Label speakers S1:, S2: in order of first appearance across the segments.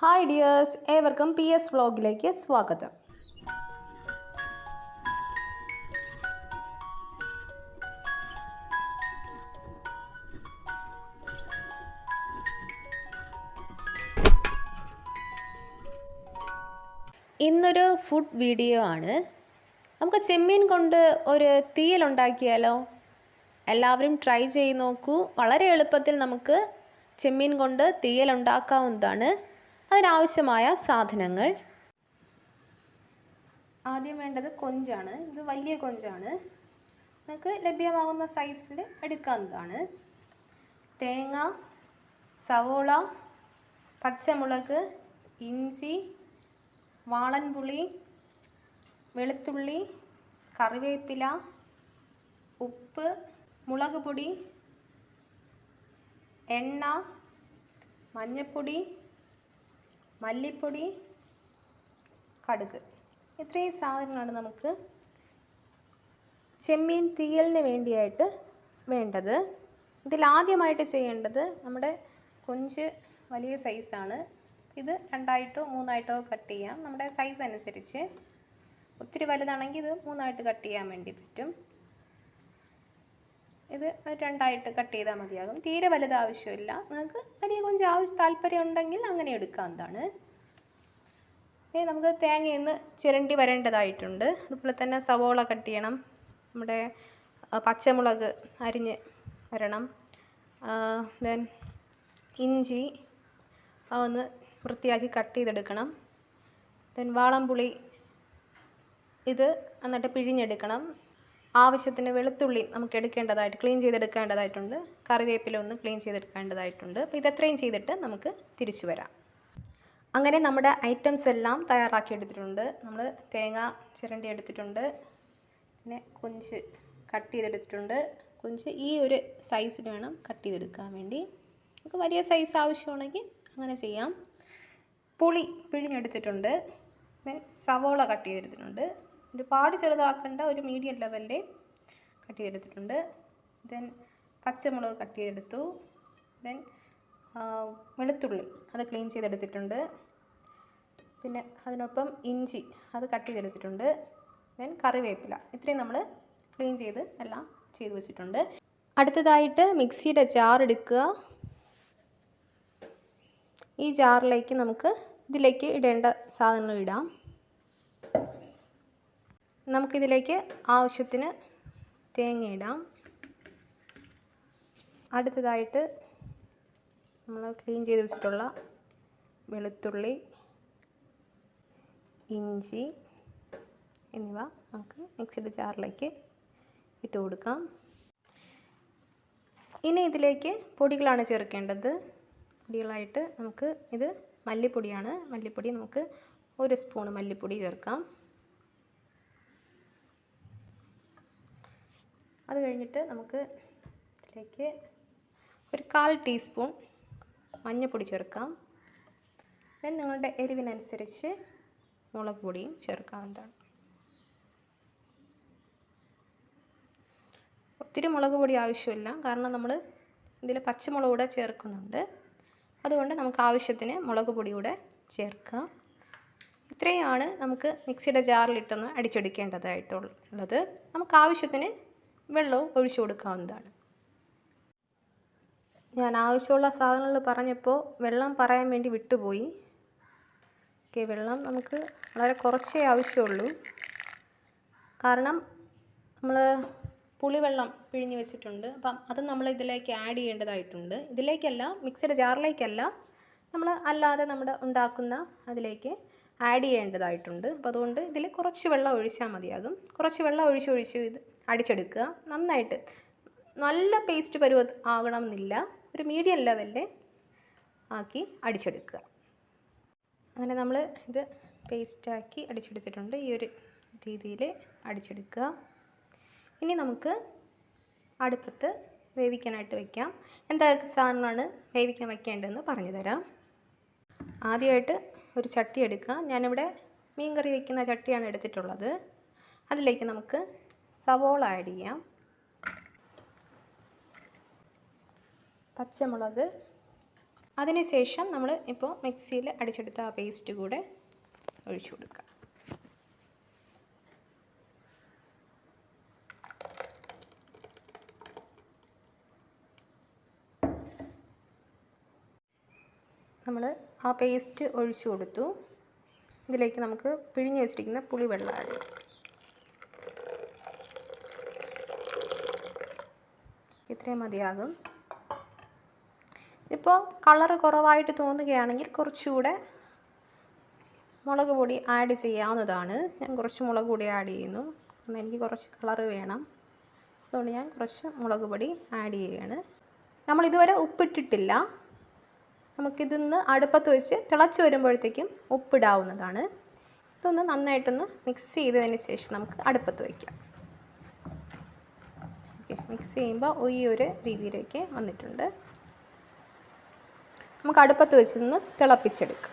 S1: Hi dears, ഏവർക്കും PS വ്ളോഗിലേക്ക് സ്വാഗതം. ഇന്നൊരു ഫുഡ് വീഡിയോ ആണ്. നമുക്ക് ചെമ്മീൻ കൊണ്ട് ഒരു തീയൽ ഉണ്ടാക്കിയാലോ? എല്ലാവരും ട്രൈ ചെയ്ത് നോക്കൂ. വളരെ എളുപ്പത്തിൽ നമുക്ക് ചെമ്മീൻ കൊണ്ട് തീയൽ ഉണ്ടാക്കാവുന്നതാണ്. അതിനാവശ്യമായ സാധനങ്ങൾ: ആദ്യം വേണ്ടത് കൊഞ്ചാണ്. ഇത് വലിയ കൊഞ്ചാണ്, നമുക്ക് ലഭ്യമാകുന്ന സൈസിൽ എടുക്കാവുന്നതാണ്. തേങ്ങ, സവോള, പച്ചമുളക്, ഇഞ്ചി, വാളൻപുളി, വെളുത്തുള്ളി, കറിവേപ്പില, ഉപ്പ്, മുളക് പൊടി, എണ്ണ, മഞ്ഞൾപ്പൊടി, മല്ലിപ്പൊടി, കടുക്. ഇത്രയും സാധനങ്ങളാണ് നമുക്ക് ചെമ്മീൻ തീയലിന് വേണ്ടിയായിട്ട് വേണ്ടത്. ഇതിലാദ്യമായിട്ട് ചെയ്യേണ്ടത്, നമ്മുടെ കൊഞ്ച് വലിയ സൈസാണ്. ഇത് 2ആയിട്ടോ 3ആയിട്ടോ കട്ട് ചെയ്യാം, നമ്മുടെ സൈസ് അനുസരിച്ച്. ഒത്തിരി വലുതാണെങ്കിൽ ഇത് 3ആയിട്ട് കട്ട് ചെയ്യാൻ വേണ്ടി പറ്റും. ഇത് 2ആയിട്ട് കട്ട് ചെയ്താൽ മതിയാകും. തീരെ വലുത് ആവശ്യമില്ല. നിങ്ങൾക്ക് വലിയ കൊഞ്ച് താല്പര്യം ഉണ്ടെങ്കിൽ അങ്ങനെ എടുക്കാവുന്നതാണ്. നമുക്ക് തേങ്ങയൊന്ന് ചിരണ്ടി വരേണ്ടതായിട്ടുണ്ട്. അതുപോലെ തന്നെ സവോള കട്ട് ചെയ്യണം. നമ്മുടെ പച്ചമുളക് അരിഞ്ഞ് വരണം. ദെൻ ഇഞ്ചി ഒന്ന് വൃത്തിയാക്കി കട്ട് ചെയ്തെടുക്കണം. ദെൻ വാളൻപുളി ഇത് എന്നിട്ട് പിഴിഞ്ഞെടുക്കണം. ആവശ്യത്തിന് വെളുത്തുള്ളി നമുക്ക് ക്ലീൻ ചെയ്തെടുക്കേണ്ടതായിട്ടുണ്ട്. കറിവേപ്പില ഒന്ന് ക്ലീൻ ചെയ്തെടുക്കേണ്ടതായിട്ടുണ്ട്. അപ്പോൾ ഇതെത്രയും ചെയ്തിട്ട് നമുക്ക് തിരിച്ചു വരാം. അങ്ങനെ നമ്മുടെ ഐറ്റംസ് എല്ലാം തയ്യാറാക്കി എടുത്തിട്ടുണ്ട്. നമ്മൾ തേങ്ങ ചിരണ്ടി എടുത്തിട്ടുണ്ട്. പിന്നെ കൊഞ്ച് കട്ട് ചെയ്തെടുത്തിട്ടുണ്ട്. കൊഞ്ച് ഈ ഒരു സൈസിന് വേണം കട്ട് ചെയ്തെടുക്കാൻ വേണ്ടി. നമുക്ക് വലിയ സൈസ് ആവശ്യമാണെങ്കിൽ അങ്ങനെ ചെയ്യാം. പുളി പിഴിഞ്ഞെടുത്തിട്ടുണ്ട്. ദെൻ സവോള കട്ട് ചെയ്തെടുത്തിട്ടുണ്ട്. ഒരുപാട് ചെറുതാക്കേണ്ട, ഒരു മീഡിയം ലെവലിൽ കട്ട് ചെയ്തെടുത്തിട്ടുണ്ട്. ദെൻ പച്ചമുളക് കട്ട് ചെയ്തെടുത്തു. ദെൻ വെളുത്തുള്ളി അത് ക്ലീൻ ചെയ്തെടുത്തിട്ടുണ്ട്. പിന്നെ അതിനൊപ്പം ഇഞ്ചി അത് കട്ട് ചെയ്തെടുത്തിട്ടുണ്ട്. ദെൻ കറിവേപ്പില ഇത്രയും നമ്മൾ ക്ലീൻ ചെയ്ത് എല്ലാം ചെയ്ത് വെച്ചിട്ടുണ്ട്. അടുത്തതായിട്ട് മിക്സിയുടെ ജാർ എടുക്കുക. ഈ ജാറിലേക്ക് ഇതിലേക്ക് ഇടേണ്ട സാധനങ്ങൾ ഇടാം. നമുക്കിതിലേക്ക് ആവശ്യത്തിന് തേങ്ങ ഇടാം. അടുത്തതായിട്ട് നമ്മൾ ക്ലീൻ ചെയ്ത് വെച്ചിട്ടുള്ള വെളുത്തുള്ളി, ഇഞ്ചി എന്നിവ നമുക്ക് മിക്സിയുടെ ജാറിലേക്ക് ഇട്ട് കൊടുക്കാം. ഇനി ഇതിലേക്ക് പൊടികളാണ് ചേർക്കേണ്ടത്. പൊടികളായിട്ട് നമുക്ക് ഇത് മല്ലിപ്പൊടിയാണ്. മല്ലിപ്പൊടി നമുക്ക് 1 സ്പൂൺ മല്ലിപ്പൊടി ചേർക്കാം. അത് കഴിഞ്ഞിട്ട് നമുക്ക് ഇതിലേക്ക് ഒരു 1/4 ടീസ്പൂൺ മഞ്ഞൾപ്പൊടി ചേർക്കാം. ദെൻ നിങ്ങളുടെ എരിവിനനുസരിച്ച് മുളക് പൊടിയും ചേർക്കാവുന്നതാണ്. ഒത്തിരി മുളക് പൊടി ആവശ്യമില്ല, കാരണം നമ്മൾ ഇതിൽ പച്ചമുളക് കൂടെ ചേർക്കുന്നുണ്ട്. അതുകൊണ്ട് നമുക്ക് ആവശ്യത്തിന് മുളക് പൊടി കൂടെ ചേർക്കാം. ഇത്രയാണ് നമുക്ക് മിക്സിയുടെ ജാറിലിട്ടൊന്ന് അടിച്ചെടുക്കേണ്ടതായിട്ടുള്ളത്. നമുക്ക് ആവശ്യത്തിന് വെള്ളവും ഒഴിച്ചു കൊടുക്കാവുന്നതാണ്. ഞാൻ ആവശ്യമുള്ള സാധനങ്ങൾ പറഞ്ഞപ്പോൾ വെള്ളം പറയാൻ വേണ്ടി വിട്ടുപോയി. വെള്ളം നമുക്ക് വളരെ കുറച്ചേ ആവശ്യമുള്ളൂ. കാരണം നമ്മൾ പുളിവെള്ളം പിഴിഞ്ഞ് വെച്ചിട്ടുണ്ട്. അപ്പം അത് നമ്മൾ ഇതിലേക്ക് ആഡ് ചെയ്യേണ്ടതായിട്ടുണ്ട്. ഇതിലേക്കല്ല, മിക്സിയുടെ ജാറിലേക്കല്ല, നമ്മൾ അല്ലാതെ നമ്മുടെ ഉണ്ടാക്കുന്ന അതിലേക്ക് ആഡ് ചെയ്യേണ്ടതായിട്ടുണ്ട്. അപ്പോൾ അതുകൊണ്ട് ഇതിൽ കുറച്ച് വെള്ളം ഒഴിച്ചാൽ മതിയാകും. കുറച്ച് വെള്ളം ഒഴിച്ച് ഇത് അടിച്ചെടുക്കുക. നന്നായിട്ട് നല്ല പേസ്റ്റ് പരുവ ആകണമെന്നില്ല, ഒരു മീഡിയം ലെവലിൽ ആക്കി അടിച്ചെടുക്കുക. അങ്ങനെ നമ്മൾ ഇത് പേസ്റ്റാക്കി അടിച്ചെടുത്തിട്ടുണ്ട്. ഈ ഒരു രീതിയിൽ അടിച്ചെടുക്കുക. ഇനി നമുക്ക് അടുപ്പത്ത് വേവിക്കാനായിട്ട് വയ്ക്കാം. എന്തൊക്കെ സാധനങ്ങളാണ് വേവിക്കാൻ വയ്ക്കേണ്ടതെന്ന് പറഞ്ഞു തരാം. ആദ്യമായിട്ട് ഒരു ചട്ടി എടുക്കുക. ഞാനിവിടെ മീൻ കറി വയ്ക്കുന്ന ചട്ടിയാണ് എടുത്തിട്ടുള്ളത്. അതിലേക്ക് നമുക്ക് സവോള ആഡ് ചെയ്യാം. പച്ചമുളക്, അതിനുശേഷം നമ്മൾ ഇപ്പോൾ മിക്സിയിൽ അടിച്ചെടുത്ത ആ പേസ്റ്റ് കൂടെ ഒഴിച്ചു കൊടുക്കുക. നമ്മൾ ആ പേസ്റ്റ് ഒഴിച്ചു കൊടുത്തു. ഇതിലേക്ക് നമുക്ക് പിഴിഞ്ഞ് വെച്ചിരിക്കുന്ന പുളിവെള്ളം ആഡ് ചെയ്യാം. ഇത്രയും മതിയാകും. ഇപ്പോൾ കളറ് കുറവായിട്ട് തോന്നുകയാണെങ്കിൽ കുറച്ചുകൂടെ മുളക് പൊടി ആഡ് ചെയ്യാവുന്നതാണ്. ഞാൻ കുറച്ച് മുളക് പൊടി ആഡ് ചെയ്യുന്നു. കാരണം എനിക്ക് കുറച്ച് കളറ് വേണം. അതുകൊണ്ട് ഞാൻ കുറച്ച് മുളക് പൊടി ആഡ് ചെയ്യുകയാണ്. നമ്മളിതുവരെ ഉപ്പിട്ടിട്ടില്ല. നമുക്കിതൊന്ന് അടുപ്പത്ത് വെച്ച് തിളച്ച് വരുമ്പോഴത്തേക്കും ഉപ്പിടാവുന്നതാണ്. ഇതൊന്ന് നന്നായിട്ടൊന്ന് മിക്സ് ചെയ്തതിന് ശേഷം നമുക്ക് അടുപ്പത്ത് വയ്ക്കാം. ഓക്കെ, മിക്സ് ചെയ്യുമ്പോൾ ഈ ഒരു രീതിയിലേക്ക് വന്നിട്ടുണ്ട്. നമുക്ക് അടുപ്പത്ത് വെച്ചൊന്ന് തിളപ്പിച്ചെടുക്കാം.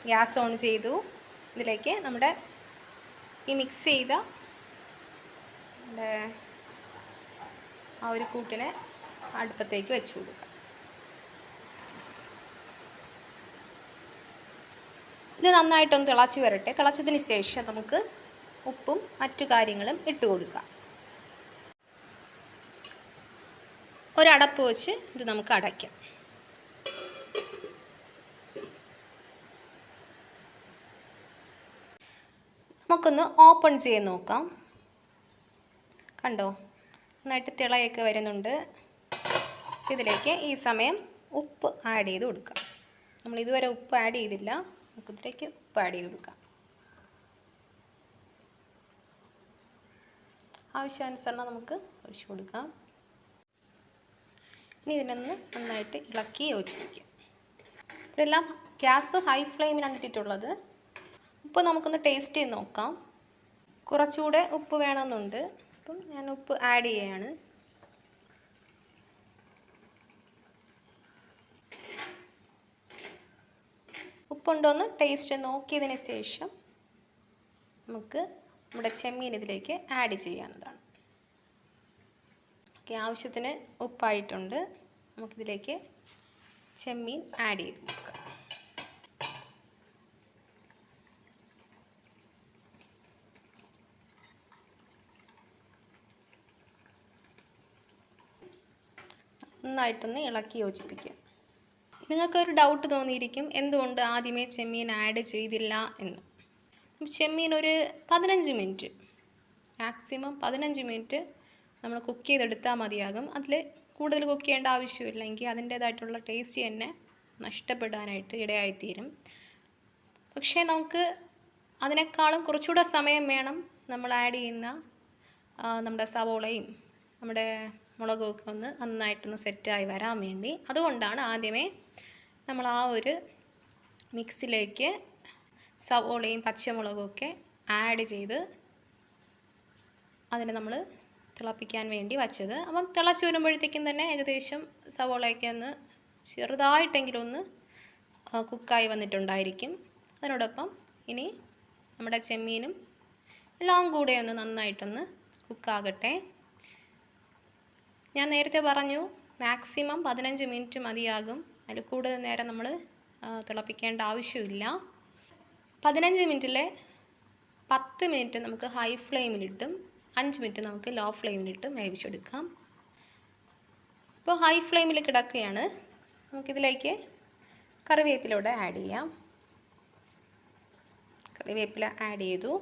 S1: ഗ്യാസ് ഓൺ ചെയ്തു. ഇതിലേക്ക് നമ്മുടെ ഈ മിക്സ് ചെയ്ത ആ ഒരു കൂട്ടിനെ അടുപ്പത്തേക്ക് വെച്ച് കൊടുക്കാം. ഇത് നന്നായിട്ടൊന്ന് തിളച്ച് വരട്ടെ. തിളച്ചതിന് ശേഷം നമുക്ക് ഉപ്പും മറ്റു കാര്യങ്ങളും ഇട്ട് കൊടുക്കാം. ഒരടപ്പ് വെച്ച് ഇത് നമുക്ക് അടയ്ക്കാം. നമുക്കൊന്ന് ഓപ്പൺ ചെയ്ത് നോക്കാം. കണ്ടോ, നന്നായിട്ട് തിളയൊക്കെ വരുന്നുണ്ട്. ഇതിലേക്ക് ഈ സമയം ഉപ്പ് ആഡ് ചെയ്ത് കൊടുക്കാം. നമ്മൾ ഇതുവരെ ഉപ്പ് ആഡ് ചെയ്തില്ല. നമുക്കിതിലേക്ക് ഉപ്പ് ആഡ് ചെയ്ത് കൊടുക്കാം. ആവശ്യാനുസരണം നമുക്ക് ഒഴിച്ചു കൊടുക്കാം. ഇനി ഇതിനൊന്ന് നന്നായിട്ട് ഇളക്കി യോജിപ്പിക്കാം. ഇതെല്ലാം ഗ്യാസ് ഹൈ ഫ്ലെയിമിലാണ് ഇട്ടിട്ടുള്ളത്. ഉപ്പ് നമുക്കൊന്ന് ടേസ്റ്റ് ചെയ്ത് നോക്കാം. കുറച്ചുകൂടെ ഉപ്പ് വേണമെന്നുണ്ട്. അപ്പം ഞാൻ ഉപ്പ് ആഡ് ചെയ്യുകയാണ്. ഉപ്പുണ്ടോയെന്ന് ടേസ്റ്റ് നോക്കിയതിന് ശേഷം നമുക്ക് നമ്മുടെ ചെമ്മീൻ ഇതിലേക്ക് ആഡ് ചെയ്യാവുന്നതാണ്. ഓക്കെ, ആവശ്യത്തിന് ഉപ്പായിട്ടുണ്ട്. നമുക്കിതിലേക്ക് ചെമ്മീൻ ആഡ് ചെയ്ത് കൊടുക്കാം. നന്നായിട്ടൊന്ന് ഇളക്കി യോജിപ്പിക്കുക. നിങ്ങൾക്കൊരു ഡൗട്ട് തോന്നിയിരിക്കും, എന്തുകൊണ്ട് ആദ്യമേ ചെമ്മീൻ ആഡ് ചെയ്തില്ല എന്ന്. ചെമ്മീൻ ഒരു 15 മിനിറ്റ്, മാക്സിമം 15 മിനിറ്റ് നമ്മൾ കുക്ക് ചെയ്തെടുത്താൽ മതിയാകും. അതിൽ കൂടുതൽ കുക്ക് ചെയ്യേണ്ട ആവശ്യമില്ല. എങ്കിൽ അതിൻ്റേതായിട്ടുള്ള ടേസ്റ്റ് തന്നെ നഷ്ടപ്പെടാനായിട്ട് ഇടയായിത്തീരും. പക്ഷേ നമുക്ക് അതിനേക്കാളും കുറച്ചുകൂടെ സമയം വേണം നമ്മൾ ആഡ് ചെയ്യുന്ന നമ്മുടെ സവോളയും നമ്മുടെ മുളകൊക്കെ ഒന്ന് നന്നായിട്ടൊന്ന് സെറ്റായി വരാൻ വേണ്ടി. അതുകൊണ്ടാണ് ആദ്യമേ നമ്മൾ ആ ഒരു മിക്സിലേക്ക് സവോളയും പച്ചമുളകും ഒക്കെ ആഡ് ചെയ്ത് അതിനെ നമ്മൾ തിളപ്പിക്കാൻ വേണ്ടി വച്ചത്. അപ്പം തിളച്ച് വരുമ്പോഴത്തേക്കും തന്നെ ഏകദേശം സവോളയൊക്കെ ഒന്ന് ചെറുതായിട്ടെങ്കിലും ഒന്ന് കുക്കായി വന്നിട്ടുണ്ടായിരിക്കും. അതിനോടൊപ്പം ഇനി നമ്മുടെ ചെമ്മീനും എല്ലാം കൂടെ ഒന്ന് നന്നായിട്ടൊന്ന് കുക്കാകട്ടെ. ഞാൻ നേരത്തെ പറഞ്ഞു മാക്സിമം 15 മിനിറ്റ് മതിയാകും. അതിൽ കൂടുതൽ നേരം നമ്മൾ തിളപ്പിക്കേണ്ട ആവശ്യമില്ല. 15 മിനിറ്റിലെ 10 മിനിറ്റ് നമുക്ക് ഹൈ ഫ്ലെയിമിലിട്ടും 5 മിനിറ്റ് നമുക്ക് ലോ ഫ്ലെയിമിലിട്ടും വേവിച്ചെടുക്കാം. ഇപ്പോൾ ഹൈ ഫ്ലെയിമിൽ കിടക്കുകയാണ്. നമുക്കിതിലേക്ക് കറിവേപ്പിലൂടെ ആഡ് ചെയ്യാം. കറിവേപ്പില ആഡ് ചെയ്തു.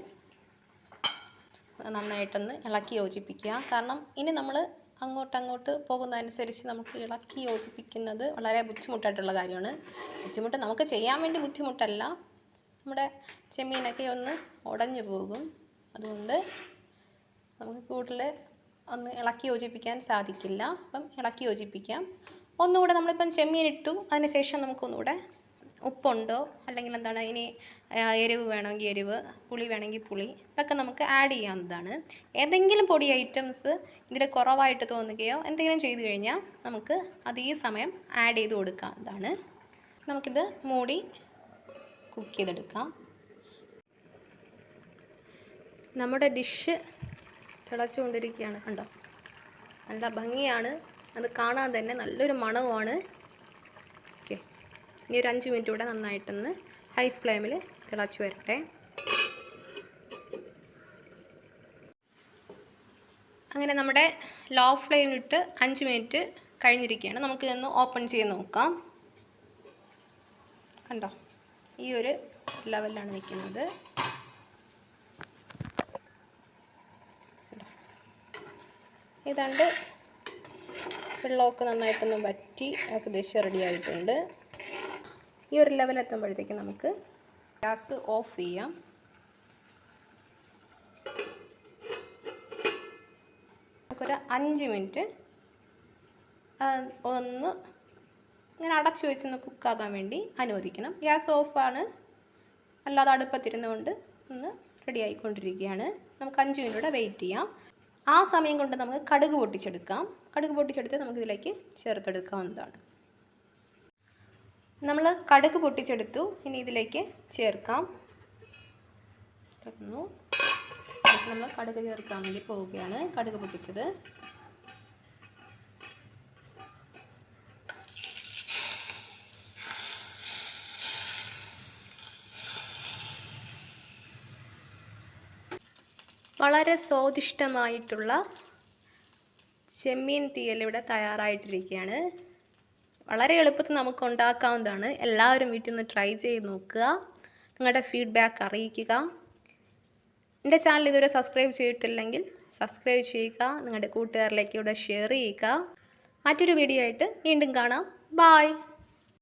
S1: നന്നായിട്ടൊന്ന് ഇളക്കി യോജിപ്പിക്കുക. കാരണം ഇനി നമ്മൾ അങ്ങോട്ട് പോകുന്നതനുസരിച്ച് നമുക്ക് ഇളക്കി യോജിപ്പിക്കുന്നത് വളരെ ബുദ്ധിമുട്ടായിട്ടുള്ള കാര്യമാണ്. ബുദ്ധിമുട്ട് നമുക്ക് ചെയ്യാൻ വേണ്ടി ബുദ്ധിമുട്ടല്ല, നമ്മുടെ ചെമ്മീനൊക്കെ ഒന്ന് ഉടഞ്ഞു പോകും. അതുകൊണ്ട് നമുക്ക് കൂടുതൽ ഒന്ന് ഇളക്കി യോജിപ്പിക്കാൻ സാധിക്കില്ല. അപ്പം ഇളക്കി യോജിപ്പിക്കാം. ഒന്നുകൂടെ നമ്മളിപ്പം ചെമ്മീൻ ഇട്ടു, അതിനുശേഷം നമുക്കൊന്നുകൂടെ ഉപ്പുണ്ടോ, അല്ലെങ്കിൽ എന്താണ് ഇനി എരിവ് വേണമെങ്കിൽ എരിവ്, പുളി വേണമെങ്കിൽ പുളി, ഇതൊക്കെ നമുക്ക് ആഡ് ചെയ്യാവുന്നതാണ്. ഏതെങ്കിലും പൊടി ഐറ്റംസ് ഇതിൽ കുറവായിട്ട് തോന്നുകയോ എന്തെങ്കിലും ചെയ്തു കഴിഞ്ഞാൽ നമുക്ക് അത് ഈ സമയം ആഡ് ചെയ്ത് കൊടുക്കാവുന്നതാണ്. നമുക്കിത് മൂടി കുക്ക് ചെയ്തെടുക്കാം. നമ്മുടെ ഡിഷ് തിളച്ചുകൊണ്ടിരിക്കുകയാണ്, കണ്ടോ. നല്ല ഭംഗിയാണ്, അത് കാണാൻ തന്നെ നല്ലൊരു മണവുമാണ്. ഓക്കെ, ഇനി ഒരു 5 മിനിറ്റ് കൂടെ നന്നായിട്ടൊന്ന് ഹൈ ഫ്ലെയിമിൽ തിളച്ച് വരട്ടെ. അങ്ങനെ നമ്മുടെ ലോ ഫ്ലെയിമിലിട്ട് 5 മിനിറ്റ് കഴിഞ്ഞിരിക്കുകയാണ്. നമുക്കിതൊന്ന് ഓപ്പൺ ചെയ്ത് നോക്കാം. കണ്ടോ, ഈ ഒരു ലെവലിലാണ് നിൽക്കുന്നത്. ഏതാണ്ട് വെള്ളമൊക്കെ നന്നായിട്ടൊന്ന് വറ്റി ഏകദേശം റെഡി ആയിട്ടുണ്ട്. ഈ ഒരു ലെവൽ എത്തുമ്പോഴത്തേക്ക് നമുക്ക് ഗ്യാസ് ഓഫ് ചെയ്യാം. നമുക്കൊരു 5 മിനിറ്റ് ഒന്ന് ഇങ്ങനെ അടച്ചു വെച്ചൊന്ന് കുക്കാകാൻ വേണ്ടി അനുവദിക്കണം. ഗ്യാസ് ഓഫാണ്, അല്ലാതെ അടുപ്പത്തിരുന്നുകൊണ്ട് ഒന്ന് റെഡി ആയിക്കൊണ്ടിരിക്കുകയാണ്. നമുക്ക് 5 മിനിറ്റ് കൂടെ വെയിറ്റ് ചെയ്യാം. ആ സമയം കൊണ്ട് നമുക്ക് കടുക് പൊട്ടിച്ചെടുക്കാം. കടുക് പൊട്ടിച്ചെടുത്ത് നമുക്കിതിലേക്ക് ചേർത്തെടുക്കാവുന്നതാണ്. നമ്മൾ കടുക് പൊട്ടിച്ചെടുത്തു, ഇനി ഇതിലേക്ക് ചേർക്കാം. തുറന്നു, നമ്മൾ കടുക് ചേർക്കാൻ വേണ്ടി പോവുകയാണ്. കടുക് പൊട്ടിച്ചത് വളരെ സ്വാദിഷ്ടമായിട്ടുള്ള ചെമ്മീൻ തീയൽ ഇവിടെ തയ്യാറായിട്ടിരിക്കുകയാണ്. വളരെ എളുപ്പത്തിൽ നമുക്ക് ഉണ്ടാക്കാവുന്നതാണ്. എല്ലാവരും വീട്ടിൽ നിന്ന് ട്രൈ ചെയ്ത് നോക്കുക, നിങ്ങളുടെ ഫീഡ്ബാക്ക് അറിയിക്കുക. എൻ്റെ ചാനൽ ഇതുവരെ സബ്സ്ക്രൈബ് ചെയ്തിട്ടില്ലെങ്കിൽ സബ്സ്ക്രൈബ് ചെയ്യുക, നിങ്ങളുടെ കൂട്ടുകാരിലേക്ക് ഇവിടെ ഷെയർ ചെയ്യുക. മറ്റൊരു വീഡിയോ ആയിട്ട് വീണ്ടും കാണാം. ബായ്.